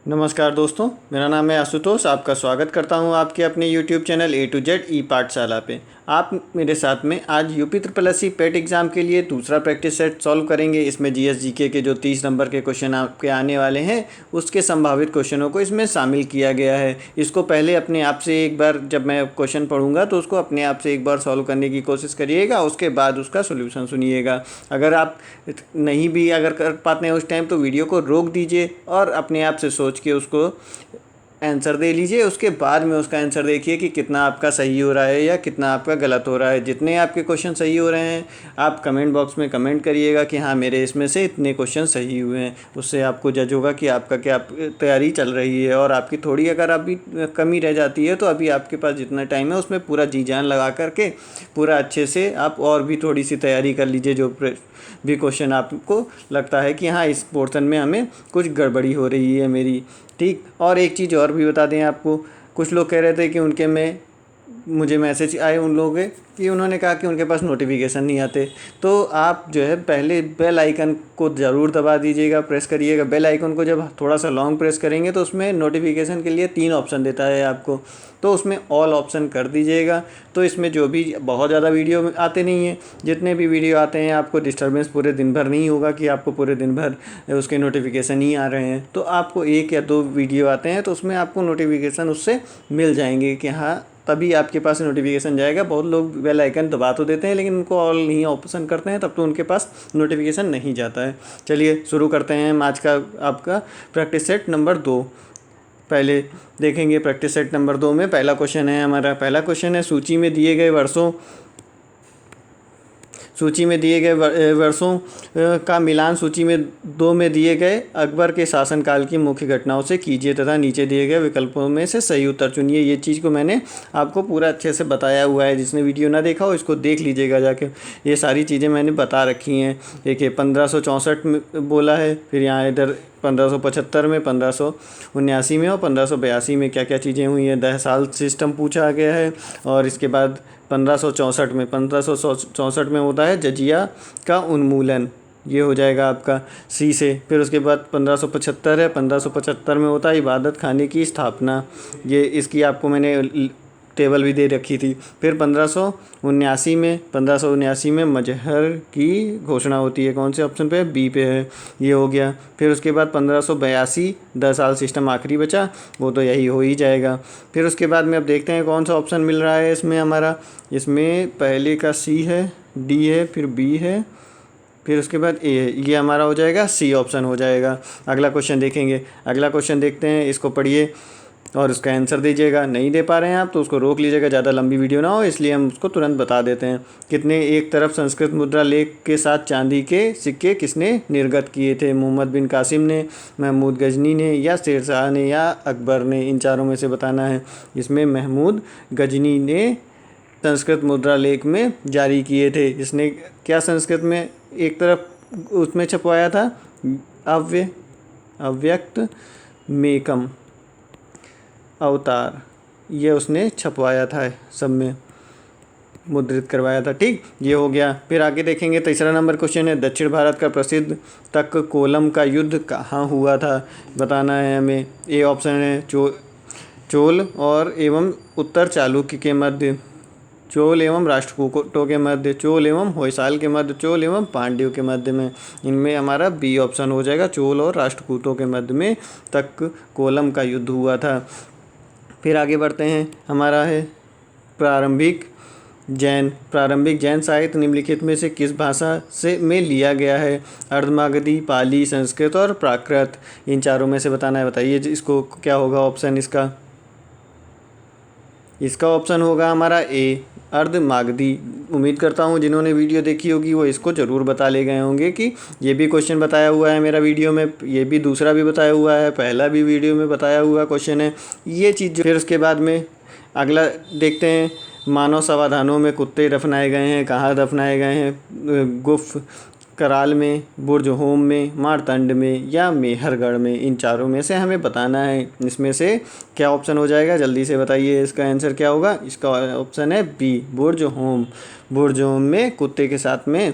नमस्कार दोस्तों, मेरा नाम है आशुतोष। आपका स्वागत करता हूं आपके अपने YouTube channel A to Z e Pathshala पे। आप मेरे साथ में आज UP triple S C PET exam के लिए दूसरा प्रैक्टिस सेट सॉल्व करेंगे। इसमें जीएस-जीके के जो 30 नंबर के क्वेश्चन आपके आने वाले हैं, उसके संभावित क्वेश्चनों को इसमें शामिल किया गया है। इसको पहले अपने आप से एक बार, जब मैं क्वेश्चन पढ़ूंगा तो उसको अपने आप से एक बार सॉल्व करने की कोशिश करिएगा, उसके बाद उसका सोल्यूशन सुनिएगा। अगर आप नहीं भी अगर कर पाते हैं उस टाइम, तो वीडियो को रोक दीजिए और अपने आप से सोच के उसको आंसर दे लीजिए। उसके बाद में उसका आंसर देखिए कि कितना आपका सही हो रहा है या कितना आपका गलत हो रहा है। जितने आपके क्वेश्चन सही हो रहे हैं, आप कमेंट बॉक्स में कमेंट करिएगा कि हाँ, मेरे इसमें से इतने क्वेश्चन सही हुए हैं। उससे आपको जज होगा कि आपका क्या तैयारी चल रही है। और आपकी थोड़ी अगर अभी कमी रह जाती है, तो अभी आपके पास जितना टाइम है उसमें पूरा जी जान लगा करके पूरा अच्छे से आप और भी थोड़ी सी तैयारी कर लीजिए। जो भी क्वेश्चन आपको लगता है कि हाँ, इस पोर्शन में हमें कुछ गड़बड़ी हो रही है मेरी, ठीक। और एक चीज़ और भी बता दें आपको, कुछ लोग कह रहे थे कि उनके में मुझे मैसेज आए उन लोगों के कि उन्होंने कहा कि उनके पास नोटिफिकेशन नहीं आते। तो आप जो है पहले बेल आइकन को ज़रूर दबा दीजिएगा, प्रेस करिएगा। बेल आइकन को जब थोड़ा सा लॉन्ग प्रेस करेंगे तो उसमें नोटिफिकेशन के लिए 3 ऑप्शन देता है आपको, तो उसमें ऑल ऑप्शन कर दीजिएगा। तो इसमें जो भी बहुत ज़्यादा वीडियो आते नहीं हैं, जितने भी वीडियो आते हैं आपको डिस्टर्बेंस पूरे दिन भर नहीं होगा कि आपको पूरे दिन भर उसके नोटिफिकेशन ही आ रहे हैं। तो आपको 1 या 2 वीडियो आते हैं तो उसमें आपको नोटिफिकेशन उससे मिल जाएंगे कि हाँ, तभी आपके पास नोटिफिकेशन जाएगा। बहुत लोग बेल आइकन दबा तो देते हैं, लेकिन उनको ऑल नहीं ऑप्शन करते हैं, तब तो उनके पास नोटिफिकेशन नहीं जाता है। चलिए शुरू करते हैं हम आज का आपका प्रैक्टिस सेट नंबर 2। पहले देखेंगे प्रैक्टिस सेट नंबर 2 में पहला क्वेश्चन है हमारा। पहला क्वेश्चन है, सूची में दिए गए वर्षों का मिलान सूची में 2 में दिए गए अकबर के शासनकाल की मुख्य घटनाओं से कीजिए तथा नीचे दिए गए विकल्पों में से सही उत्तर चुनिए। ये चीज़ को मैंने आपको पूरा अच्छे से बताया हुआ है। जिसने वीडियो ना देखा हो इसको देख लीजिएगा जाके। ये सारी चीज़ें मैंने बता रखी हैं। देखिए 1564 में बोला है, फिर यहाँ इधर 1575 में, 1579 में और 1582 में क्या क्या चीज़ें हुई हैं। 10 साल सिस्टम पूछा गया है। और इसके बाद 1564 में होता है जजिया का उन्मूलन, ये हो जाएगा आपका सी से। फिर उसके बाद 1575 है, 1575 में होता है इबादत खाने की स्थापना, ये इसकी आपको मैंने टेबल भी दे रखी थी। फिर 1579 में मजहर की घोषणा होती है। कौन से ऑप्शन पे है? बी पे है, ये हो गया। फिर उसके बाद 1582 10 साल सिस्टम आखिरी बचा, वो तो यही हो ही जाएगा। फिर उसके बाद में अब देखते हैं कौन सा ऑप्शन मिल रहा है इसमें हमारा। इसमें पहले का सी है, डी है, फिर बी है, फिर उसके बाद ए है। ये हमारा हो जाएगा सी ऑप्शन हो जाएगा। अगला क्वेश्चन देखेंगे। अगला क्वेश्चन देखते हैं, इसको पढ़िए और उसका आंसर दीजिएगा। नहीं दे पा रहे हैं आप तो उसको रोक लीजिएगा, ज़्यादा लंबी वीडियो ना हो, इसलिए हम उसको तुरंत बता देते हैं। कितने एक तरफ संस्कृत मुद्रा लेख के साथ चांदी के सिक्के किसने निर्गत किए थे? मोहम्मद बिन कासिम ने, महमूद गजनी ने, या शेर शाह ने, या अकबर ने? इन चारों में से बताना है। इसमें महमूद गजनी ने संस्कृत मुद्रा लेख में जारी किए थे। इसने क्या संस्कृत में एक तरफ उसमें छपवाया था? अव्यक्त मेकम अवतार, ये उसने छपवाया था, सब में मुद्रित करवाया था, ठीक। ये हो गया। फिर आगे देखेंगे, तीसरा नंबर क्वेश्चन है, दक्षिण भारत का प्रसिद्ध तक्षकोलम का युद्ध कहाँ हुआ था? बताना है हमें। ए ऑप्शन है चोल और एवं उत्तर चालुक्य के मध्य, चोल एवं राष्ट्रकूटों के मध्य, चोल एवं होयसाल के मध्य, चोल एवं पांड्यों के मध्य में। इनमें हमारा बी ऑप्शन हो जाएगा, चोल और राष्ट्रकूटों के मध्य में तक्षकोलम का युद्ध हुआ था। फिर आगे बढ़ते हैं, हमारा है प्रारंभिक जैन साहित्य निम्नलिखित में से किस भाषा से में लिया गया है? अर्धमागधी, पाली, संस्कृत और प्राकृत। इन चारों में से बताना है। बताइए इसको क्या होगा ऑप्शन इसका? इसका ऑप्शन होगा हमारा ए, अर्धमागधी। उम्मीद करता हूँ जिन्होंने वीडियो देखी होगी वो इसको ज़रूर बता ले गए होंगे कि ये भी क्वेश्चन बताया हुआ है मेरा वीडियो में, ये भी दूसरा भी बताया हुआ है, पहला भी वीडियो में बताया हुआ क्वेश्चन है ये चीज़। फिर उसके बाद में अगला देखते हैं, मानव समाधानों में कुत्ते दफनाए गए हैं, कहाँ दफनाए गए हैं? गुफ कराल में, बुर्ज होम में, मारतंड में, या मेहरगढ़ में। इन चारों में से हमें बताना है। इसमें से क्या ऑप्शन हो जाएगा? जल्दी से बताइए इसका आंसर क्या होगा। इसका ऑप्शन है बी, बुर्ज होम। बुर्ज होम में कुत्ते के साथ में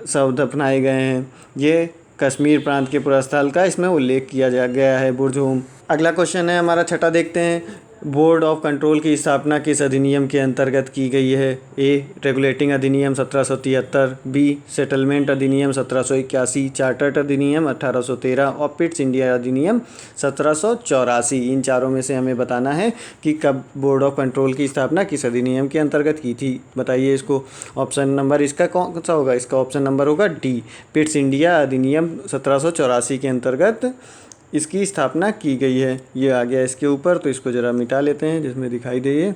शव दफनाए गए हैं। ये कश्मीर प्रांत के पुरस्स्थल का इसमें उल्लेख किया गया है बुर्ज-उम। अगला क्वेश्चन है हमारा छठा, देखते हैं। बोर्ड ऑफ कंट्रोल की स्थापना किस अधिनियम के अंतर्गत की गई है? ए. रेगुलेटिंग अधिनियम 1773, बी. सेटलमेंट अधिनियम 1781, चार्टर्ड अधिनियम 1813 और पिट्स इंडिया अधिनियम 1784। इन चारों में से हमें बताना है कि कब बोर्ड ऑफ कंट्रोल की स्थापना किस अधिनियम के अंतर्गत की थी। बताइए इसको। ऑप्शन नंबर इसका कौन सा होगा? इसका ऑप्शन नंबर होगा डी, पिट्स इंडिया अधिनियम 1784 के अंतर्गत इसकी स्थापना की गई है। ये आ गया इसके ऊपर, तो इसको ज़रा मिटा लेते हैं जिसमें दिखाई दे ये।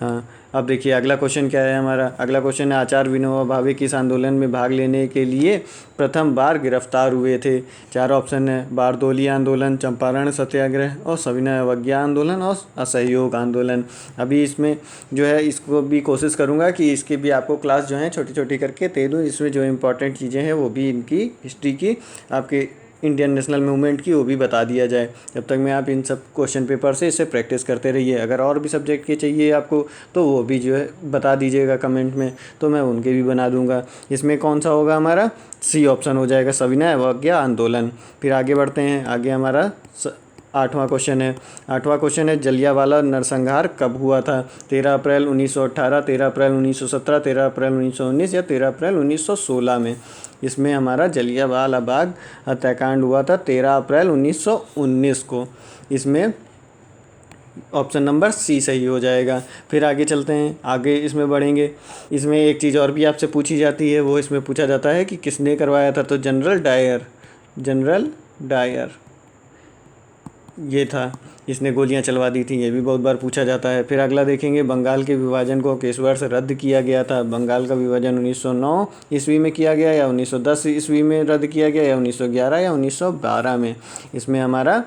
हाँ, अब देखिए अगला क्वेश्चन क्या है हमारा। अगला क्वेश्चन है, आचार्य विनोबा भावे किस आंदोलन में भाग लेने के लिए प्रथम बार गिरफ्तार हुए थे? चार ऑप्शन है, बारदोली आंदोलन, चंपारण सत्याग्रह और सविनय अवज्ञा आंदोलन और असहयोग आंदोलन। अभी इसमें जो है इसको भी कोशिश करूँगा कि इसकी भी आपको क्लास जो है छोटी छोटी करके दे दूँ। इसमें जो इम्पोर्टेंट चीज़ें हैं वो भी इनकी हिस्ट्री की, आपके इंडियन नेशनल मूवमेंट की, वो भी बता दिया जाए। जब तक मैं आप इन सब क्वेश्चन पेपर से इससे प्रैक्टिस करते रहिए। अगर और भी सब्जेक्ट के चाहिए आपको तो वो भी जो है बता दीजिएगा कमेंट में, तो मैं उनके भी बना दूंगा। इसमें कौन सा होगा हमारा? सी ऑप्शन हो जाएगा, सविनय अवज्ञा आंदोलन। फिर आगे बढ़ते हैं। आगे हमारा आठवां क्वेश्चन है। आठवां क्वेश्चन है, जलियांवाला नरसंहार कब हुआ था? 13 अप्रैल 1918, 13 अप्रैल 1917, 13 अप्रैल 1919 या 13 अप्रैल 1916 में? इसमें हमारा जलियांवाला बाग हत्याकांड हुआ था 13 अप्रैल 1919 को। इसमें ऑप्शन नंबर सी सही हो जाएगा। फिर आगे चलते हैं, आगे इसमें बढ़ेंगे। इसमें एक चीज़ और भी आपसे पूछी जाती है, वो इसमें पूछा जाता है कि किसने करवाया था? तो जनरल डायर ये था, इसने गोलियां चलवा दी थी। ये भी बहुत बार पूछा जाता है। फिर अगला देखेंगे, बंगाल के विभाजन को किस वर्ष रद्द किया गया था? बंगाल का विभाजन 1909 ईस्वी में किया गया, या 1910 ईस्वी में रद्द किया गया, या 1911 या 1912 में? इसमें हमारा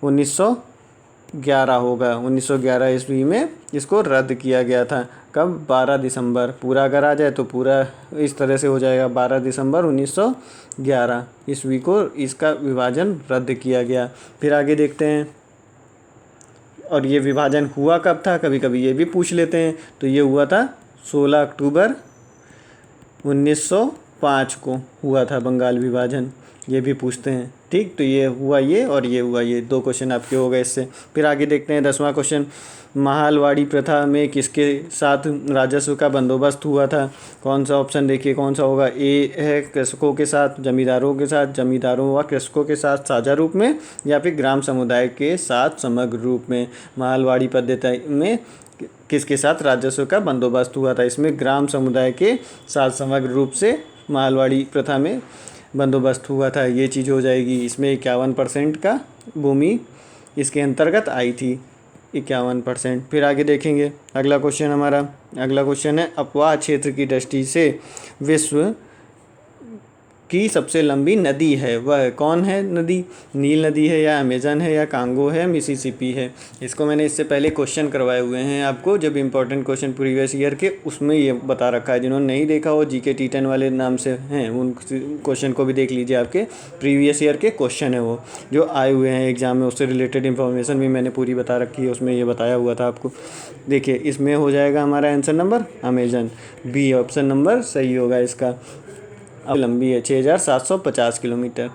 1911 होगा। 1911 ईस्वी में इसको रद्द किया गया था। कब? 12 दिसंबर। पूरा अगर आ जाए तो पूरा इस तरह से हो जाएगा, 12 दिसंबर 1911 ईस्वी को इसका विभाजन रद्द किया गया। फिर आगे देखते हैं, और ये विभाजन हुआ कब था? कभी कभी ये भी पूछ लेते हैं। तो ये हुआ था 16 अक्टूबर 1905 को हुआ था बंगाल विभाजन, ये भी पूछते हैं। ठीक, तो ये हुआ ये और ये हुआ ये, दो क्वेश्चन आपके हो गए इससे। फिर आगे देखते हैं 10वां क्वेश्चन, महालवाड़ी प्रथा में किसके साथ राजस्व का बंदोबस्त हुआ था? कौन सा ऑप्शन देखिए कौन सा होगा। ए है कृषकों के साथ, जमींदारों के साथ, जमींदारों व कृषकों के साथ साझा रूप में, या फिर ग्राम समुदाय के साथ समग्र रूप में। महालवाड़ी पद्धति में किसके साथ राजस्व का बंदोबस्त हुआ था? इसमें ग्राम समुदाय के साथ समग्र रूप से महालवाड़ी प्रथा में बंदोबस्त हुआ था। ये चीज़ हो जाएगी। इसमें 51% का भूमि इसके अंतर्गत आई थी, 51%। फिर आगे देखेंगे अगला क्वेश्चन हमारा। अगला क्वेश्चन है, अपवाह क्षेत्र की दृष्टि से विश्व की सबसे लंबी नदी है वह कौन है? नदी नील नदी है, या अमेजन है, या कांगो है, मिसिसिपी है? इसको मैंने इससे पहले क्वेश्चन करवाए हुए हैं आपको, जब इंपॉर्टेंट क्वेश्चन प्रीवियस ईयर के, उसमें ये बता रखा है। जिन्होंने नहीं देखा हो, जीके T10 वाले नाम से हैं, उन क्वेश्चन को भी देख लीजिए। आपके प्रीवियस ईयर के क्वेश्चन है वो जो आए हुए हैं एग्जाम में, उससे रिलेटेड इन्फॉर्मेशन भी मैंने पूरी बता रखी है, उसमें ये बताया हुआ था आपको। देखिए इसमें हो जाएगा हमारा answer number Amazon, B option number सही होगा इसका। अब लंबी है 6750 किलोमीटर,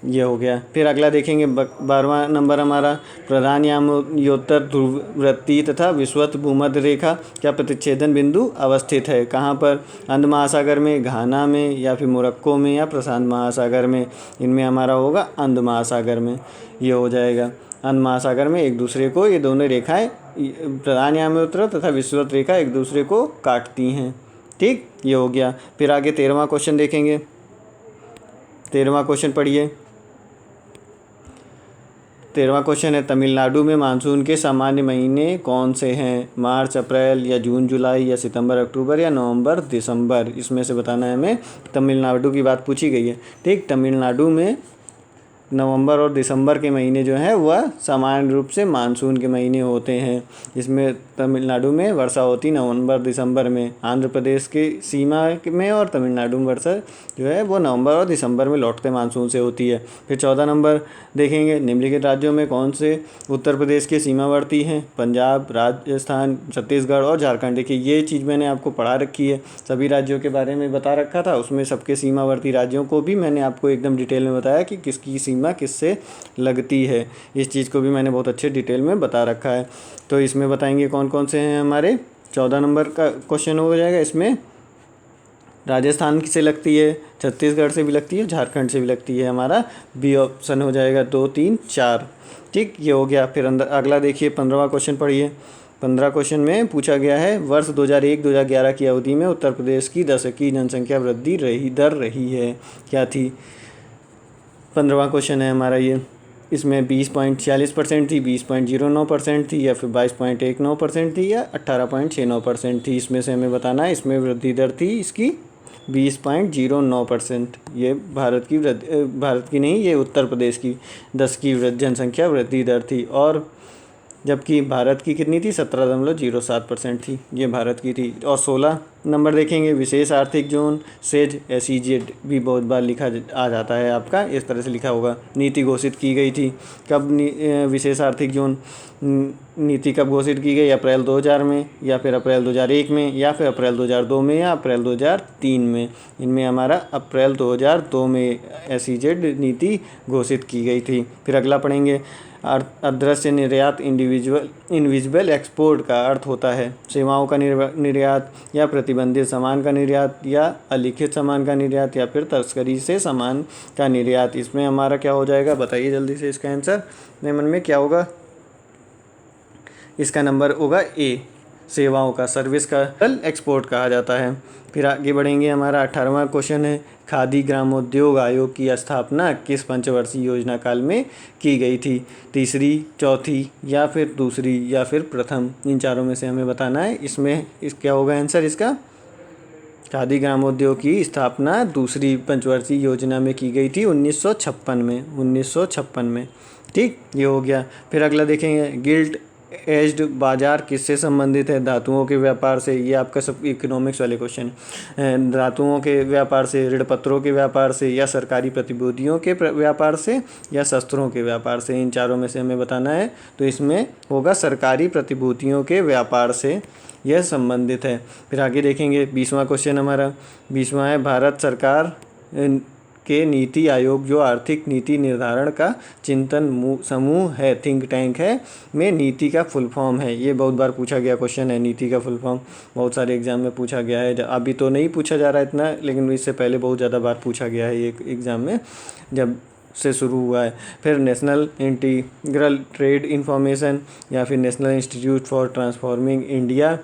ये हो गया। फिर अगला देखेंगे 12वां नंबर हमारा, प्रधान यामोत्तर ध्रुववृत्ति तथा विषुवत भूमध्य रेखा क्या प्रतिच्छेदन बिंदु अवस्थित है? कहाँ पर? अंध महासागर में, घाना में, या फिर मोरक्को में, या प्रशांत महासागर में? इनमें हमारा होगा अंध महासागर में, ये हो जाएगा। अंध महासागर में एक दूसरे को, ये दोनों रेखाएं प्रधान यामोत्तर तथा विषुवत रेखा एक दूसरे को काटती हैं। ठीक, ये हो गया। फिर आगे 13वां क्वेश्चन देखेंगे। 13वां क्वेश्चन पढ़िए। 13वां क्वेश्चन है, तमिलनाडु में मानसून के सामान्य महीने कौन से हैं? मार्च, अप्रैल, या जून जुलाई, या सितंबर अक्टूबर, या नवंबर दिसंबर? इसमें से बताना है हमें। तमिलनाडु की बात पूछी गई है। ठीक, तमिलनाडु में नवंबर और दिसंबर के महीने जो हैं वह सामान्य रूप से मानसून के महीने होते हैं। इसमें तमिलनाडु में वर्षा होती नवंबर दिसंबर में, आंध्र प्रदेश की सीमा में और तमिलनाडु में वर्षा जो है वो नवंबर और दिसंबर में लौटते मानसून से होती है। फिर 14 नंबर देखेंगे, निम्नलिखित राज्यों में कौन से उत्तर प्रदेश के सीमावर्ती हैं? पंजाब, राजस्थान, छत्तीसगढ़ और झारखंड। देखिए ये चीज़ मैंने आपको पढ़ा रखी है, सभी राज्यों के बारे में बता रखा था, उसमें सबके सीमावर्ती राज्यों को भी मैंने आपको एकदम डिटेल में बताया कि किसकी सीमा किससे लगती है। इस चीज़ को भी मैंने बहुत अच्छे डिटेल में बता रखा है। तो इसमें बताएंगे कौन कौन से हैं हमारे। 14 नंबर का क्वेश्चन हो जाएगा, इसमें राजस्थान से लगती है, छत्तीसगढ़ से भी लगती है, झारखंड से भी लगती है। हमारा बी ऑप्शन हो जाएगा 2, 3, 4। ठीक, ये हो गया। फिर अंदर अगला देखिए 15वां क्वेश्चन पढ़िए। 15 क्वेश्चन में पूछा गया है, वर्ष 2001-2011 की अवधि में उत्तर प्रदेश की दशकीय जनसंख्या वृद्धि दर रही है, क्या थी? 15वां क्वेश्चन है हमारा ये। इसमें 20.46% थी, 20.09% थी, या फिर 22.19% थी, या 18.69% थी। इसमें से हमें बताना है। इसमें वृद्धि दर थी इसकी 20.09%। ये भारत की नहीं, ये उत्तर प्रदेश की दशकीय जनसंख्या वृद्धि दर थी। और जबकि भारत की कितनी थी? 17.07% थी, ये भारत की थी। और 16 नंबर देखेंगे, विशेष आर्थिक जोन सेज SEZ भी बहुत बार लिखा आ जाता है आपका, इस तरह से लिखा होगा। नीति घोषित की गई थी कब? विशेष आर्थिक जोन नीति कब घोषित की गई? अप्रैल 2000 में, या फिर अप्रैल 2001 में, या फिर अप्रैल 2002 में, या अप्रैल 2003 में। इनमें हमारा अप्रैल 2002 में SEZ नीति घोषित की गई थी। फिर अगला पढ़ेंगे, अदृश्य निर्यात इनविजिबल एक्सपोर्ट का अर्थ होता है सेवाओं का निर्यात, या प्रतिबंधित सामान का निर्यात, या अलिखित सामान का निर्यात, या फिर तस्करी से सामान का निर्यात। इसमें हमारा क्या हो जाएगा? बताइए जल्दी से इसका आंसर। मेरे मन में क्या होगा? इसका नंबर होगा ए, सेवाओं का, सर्विस का एक्सपोर्ट कहा जाता है। फिर आगे बढ़ेंगे, हमारा 18वां क्वेश्चन है, खादी ग्रामोद्योग आयोग की स्थापना किस पंचवर्षीय योजना काल में की गई थी? तीसरी, चौथी, या फिर दूसरी, या फिर प्रथम? इन चारों में से हमें बताना है। इसमें क्या होगा आंसर इसका? खादी ग्रामोद्योग की स्थापना दूसरी पंचवर्षीय योजना में की गई थी 1956 में। ठीक, ये हो गया। फिर अगला देखेंगे, गिल्ट एज्ड बाजार किससे संबंधित है? धातुओं के व्यापार से। ये आपका सब इकोनॉमिक्स वाले क्वेश्चन। धातुओं के व्यापार से, ऋण पत्रों के व्यापार से, या सरकारी प्रतिभूतियों के व्यापार से, या शस्त्रों के व्यापार से। इन चारों में से हमें बताना है। तो इसमें होगा सरकारी प्रतिभूतियों के व्यापार से यह संबंधित है। फिर आगे देखेंगे 20वां क्वेश्चन हमारा। 20वां है, भारत सरकार के नीति आयोग जो आर्थिक नीति निर्धारण का चिंतन समूह है, थिंक टैंक है, में नीति का फुल फॉर्म है। ये बहुत बार पूछा गया क्वेश्चन है, नीति का फुल फॉर्म बहुत सारे एग्जाम में पूछा गया है। अभी तो नहीं पूछा जा रहा है इतना, लेकिन इससे पहले बहुत ज़्यादा बार पूछा गया है ये एग्ज़ाम में, जब से शुरू हुआ है। फिर नेशनल इंटीग्रल ट्रेड इंफॉर्मेशन, या फिर national institute for transforming India.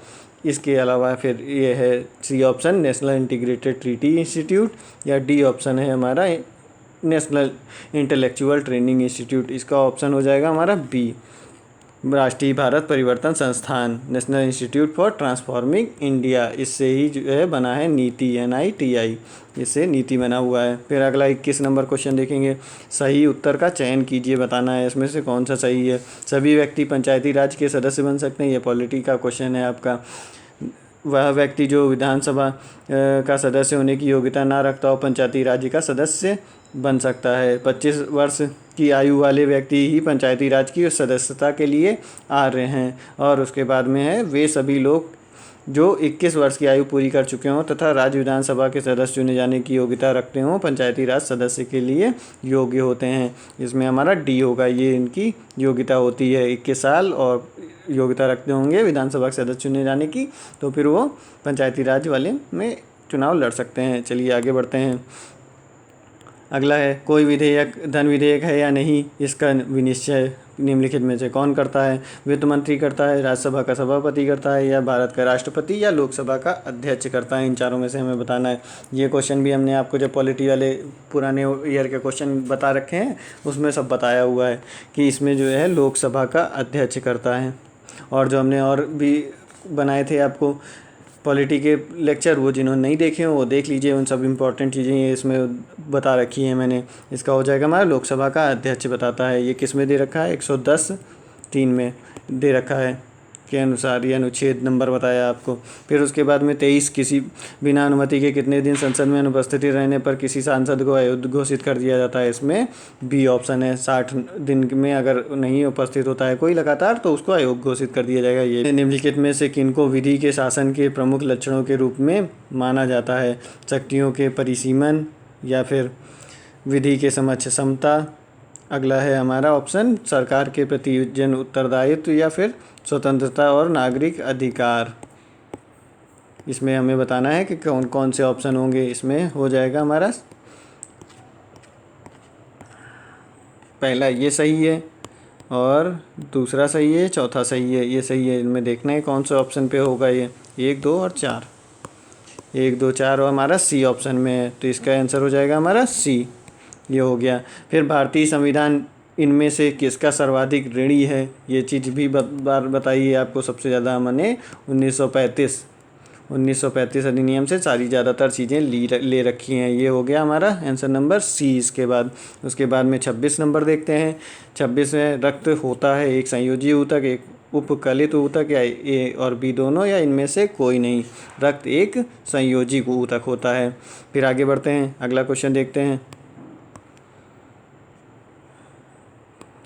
इसके अलावा फिर ये है C option, national integrated treaty institute, या डी ऑप्शन है हमारा नेशनल इंटेलेक्चुअल ट्रेनिंग इंस्टीट्यूट। इसका ऑप्शन हो जाएगा हमारा B, Rashtriya Bharat Parivartan Sansthan, national institute for transforming India. इससे ही जो है बना है नीति, NITI, इससे नीति बना हुआ है। फिर अगला 21 नंबर क्वेश्चन देखेंगे, सही उत्तर का चयन कीजिए, बताना है इसमें से कौन सा सही है। सभी व्यक्ति पंचायती राज के सदस्य बन सकते हैं, ये पॉलिटी का क्वेश्चन है आपका। वह व्यक्ति जो विधानसभा का सदस्य होने की योग्यता ना रखता हो पंचायती राज्य का सदस्य बन सकता है। 25 वर्ष की आयु वाले व्यक्ति ही पंचायती राज की सदस्यता के लिए आर्य हैं। और उसके बाद में है, वे सभी लोग जो 21 वर्ष की आयु पूरी कर चुके हों तथा राज्य विधानसभा के सदस्य चुने जाने की योग्यता रखते हों, पंचायती राज सदस्य के लिए योग्य होते हैं। इसमें हमारा डी होगा, ये इनकी योग्यता होती है 21 साल और योग्यता रखते होंगे विधानसभा के सदस्य चुने जाने की, तो फिर वो पंचायती राज वाले में चुनाव लड़ सकते हैं। चलिए आगे बढ़ते हैं। अगला है, कोई विधेयक धन विधेयक है या नहीं, इसका विनिश्चय निम्नलिखित में से कौन करता है? वित्त मंत्री करता है, राज्यसभा का सभापति करता है, या भारत का राष्ट्रपति, या लोकसभा का अध्यक्ष करता है? इन चारों में से हमें बताना है। ये क्वेश्चन भी हमने आपको जब पॉलिटी वाले पुराने ईयर के क्वेश्चन बता रखे हैं उसमें सब बताया हुआ है कि इसमें जो है लोकसभा का अध्यक्ष करता है। और जो हमने और भी बनाए थे आपको पॉलिटी के लेक्चर, वो जिन्होंने नहीं देखे हो वो देख लीजिए, उन सब इम्पोर्टेंट चीज़ें ये इसमें बता रखी हैं मैंने। इसका हो जाएगा हमारा लोकसभा का अध्यक्ष बताता है, ये किस में दे रखा है, 110(3) में दे रखा है के अनुसार, ये अनुच्छेद नंबर बताया आपको। फिर उसके बाद में 23, किसी बिना अनुमति के कितने दिन संसद में अनुपस्थिति रहने पर किसी सांसद को अयोग्य घोषित कर दिया जाता है। इसमें बी ऑप्शन है, 60 दिन में अगर नहीं उपस्थित होता है कोई लगातार तो उसको अयोग्य घोषित कर दिया जाएगा। ये निम्नलिखित में से किनको विधि के शासन के प्रमुख लक्षणों के रूप में माना जाता है, शक्तियों के परिसीमन या फिर विधि के समक्ष समता। अगला है हमारा ऑप्शन सरकार के प्रति जन उत्तरदायित्व या फिर स्वतंत्रता और नागरिक अधिकार। इसमें हमें बताना है कि कौन कौन से ऑप्शन होंगे। इसमें हो जाएगा हमारा पहला ये सही है और दूसरा सही है, चौथा सही है, ये सही है। इनमें देखना है कौन से ऑप्शन पे होगा ये, 1, 2 और 4। 1, 2, 4 और हमारा सी ऑप्शन में है, तो इसका आंसर हो जाएगा हमारा सी। ये हो गया। फिर भारतीय संविधान इनमें से किसका सर्वाधिक ऋणी है, ये चीज़ भी बार बताइए आपको। सबसे ज़्यादा हमने 1935 अधिनियम से सारी ज़्यादातर चीज़ें ले रखी हैं। ये हो गया हमारा आंसर नंबर सी। इसके बाद उसके बाद में 26 नंबर देखते हैं। 26 में रक्त होता है एक संयोजी ऊतक, एक उपकलित ऊतक या ए और बी दोनों, या इनमें से कोई नहीं। रक्त एक संयोजी ऊतक होता है। फिर आगे बढ़ते हैं, अगला क्वेश्चन देखते हैं।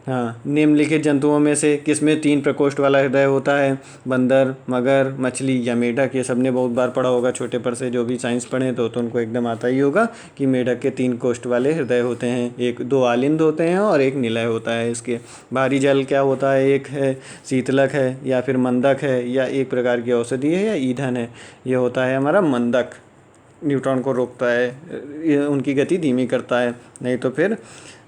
हाँ, निम्नलिखित जंतुओं में से किसमें 3 प्रकोष्ठ वाला हृदय होता है, बंदर, मगर, मछली या मेढक। ये सबने बहुत बार पढ़ा होगा छोटे पर से, जो भी साइंस पढ़े तो उनको एकदम आता ही होगा कि मेढक के 3 कोष्ठ वाले हृदय होते हैं। 2 आलिंद होते हैं और 1 निलय होता है। इसके भारी जल क्या होता है, एक है शीतलक है या फिर मंदक है या एक प्रकार की औषधि है या ईंधन है। ये होता है हमारा मंदक, न्यूट्रॉन को रोकता है, उनकी गति धीमी करता है, नहीं तो फिर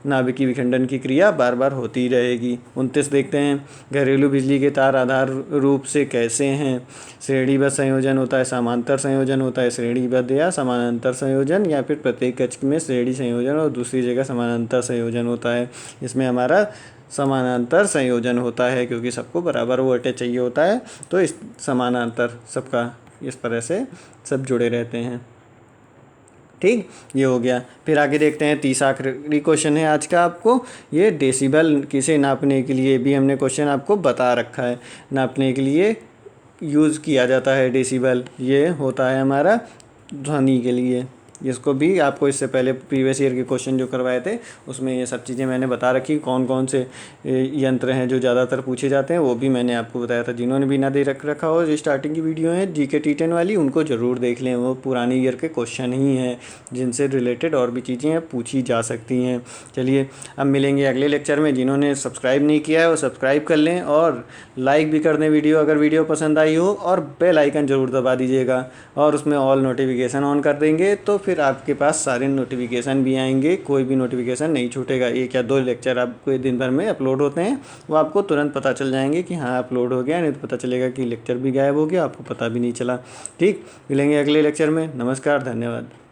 नाभिकीय विखंडन की क्रिया बार बार होती रहेगी। 29 देखते हैं, घरेलू बिजली के तार आधार रूप से कैसे हैं। श्रेणीबद्ध संयोजन होता है, समांतर संयोजन होता है, श्रेणीबद्ध या समानांतर संयोजन, या फिर प्रत्येक कक्ष में श्रेणी संयोजन और दूसरी जगह समानांतर संयोजन होता है। इसमें हमारा समानांतर संयोजन होता है, क्योंकि सबको बराबर वोल्टेज चाहिए होता है, तो इस समानांतर सबका इस तरह से सब जुड़े रहते हैं। ठीक, ये हो गया। फिर आगे देखते हैं, 30 आखिरी क्वेश्चन है आज का आपको। ये डेसिबल किसे नापने के लिए भी हमने क्वेश्चन आपको बता रखा है, नापने के लिए यूज़ किया जाता है डेसिबल। ये होता है हमारा ध्वनि के लिए। इसको भी आपको इससे पहले प्रीवियस ईयर के क्वेश्चन जो करवाए थे उसमें ये सब चीज़ें मैंने बता रखी। कौन कौन से यंत्र हैं जो ज़्यादातर पूछे जाते हैं वो भी मैंने आपको बताया था। जिन्होंने भी ना दे रखा हो, जो स्टार्टिंग की वीडियो है GK T10 वाली, उनको ज़रूर देख लें। वो पुराने ईयर के क्वेश्चन ही हैं जिनसे रिलेटेड और भी चीज़ें पूछी जा सकती हैं। चलिए अब मिलेंगे अगले लेक्चर में। जिन्होंने सब्सक्राइब नहीं किया है वो सब्सक्राइब कर लें और लाइक भी कर दें वीडियो, अगर वीडियो पसंद आई हो, और बेल आइकन ज़रूर दबा दीजिएगा और उसमें ऑल नोटिफिकेशन ऑन कर देंगे, तो फिर आपके पास सारे नोटिफिकेशन भी आएंगे, कोई भी नोटिफिकेशन नहीं छूटेगा। 1 या 2 लेक्चर आपको दिन भर में अपलोड होते हैं, वो आपको तुरंत पता चल जाएंगे कि हाँ अपलोड हो गया, नहीं तो पता चलेगा कि लेक्चर भी गायब हो गया, आपको पता भी नहीं चला। ठीक, मिलेंगे अगले लेक्चर में। नमस्कार, धन्यवाद।